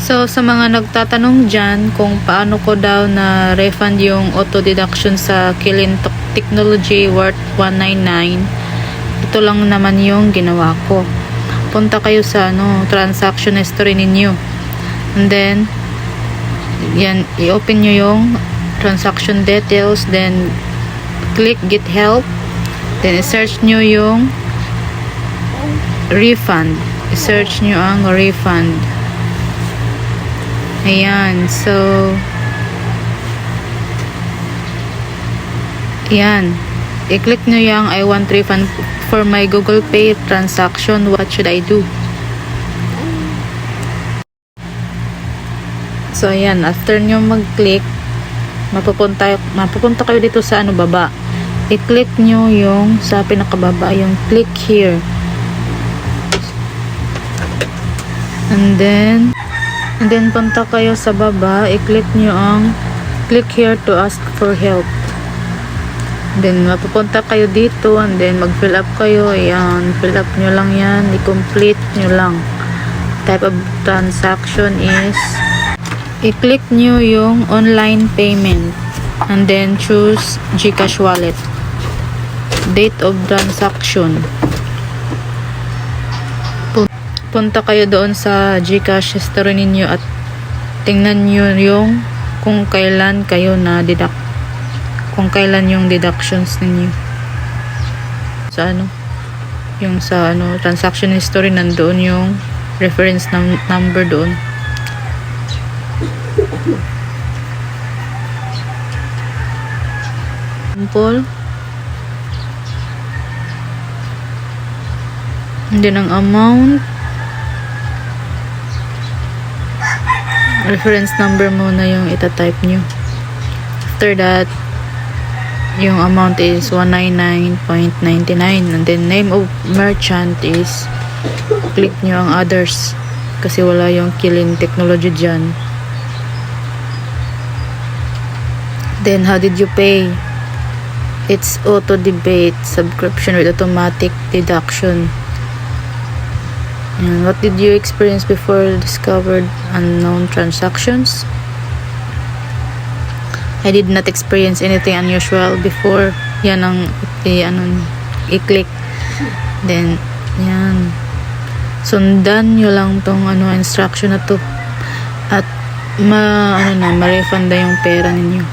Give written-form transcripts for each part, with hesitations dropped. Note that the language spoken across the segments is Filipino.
So, sa mga nagtatanong dyan kung paano ko daw na refund yung auto deduction sa Kilin Technology worth 199, ito lang naman yung ginawa ko. Punta kayo sa transaction history ninyo. And then, yan, i-open nyo yung transaction details, then click get help, then i-search nyo yung refund. I-search nyo ang refund. Ayan, so ayan, i-click nyo yung I want refund for my Google Pay transaction. What should I do? So ayan, after nyo mag-click, mapupunta kayo dito sa baba. I-click nyo yung sa pinakababa, yung click here. And then punta kayo sa baba, i-click nyo ang click here to ask for help. Then mapupunta kayo dito, and then mag-fill up kayo. Ayan, fill up nyo lang yan, i-complete nyo lang. Type of transaction is, i-click nyo yung online payment, and then choose GCash wallet. Date of transaction, punta kayo doon sa GCash history ninyo at tingnan nyo yung kung kailan kayo na deduct, kung kailan yung deductions ninyo sa yung sa transaction history. Nandoon yung reference number doon. Simple. And then ang amount, reference number muna yung itatype nyo. After that, yung amount is 199.99, and then name of merchant is, click nyo ang others kasi wala yung Kilin Technology dyan. Then how did you pay? It's auto debit subscription with automatic deduction. And what did you experience before discovered unknown transactions? I did not experience anything unusual before. Yan ang i-click. Then yan, sundan nyo lang tong instruction na to at ma-refund na yung pera ninyo.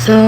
So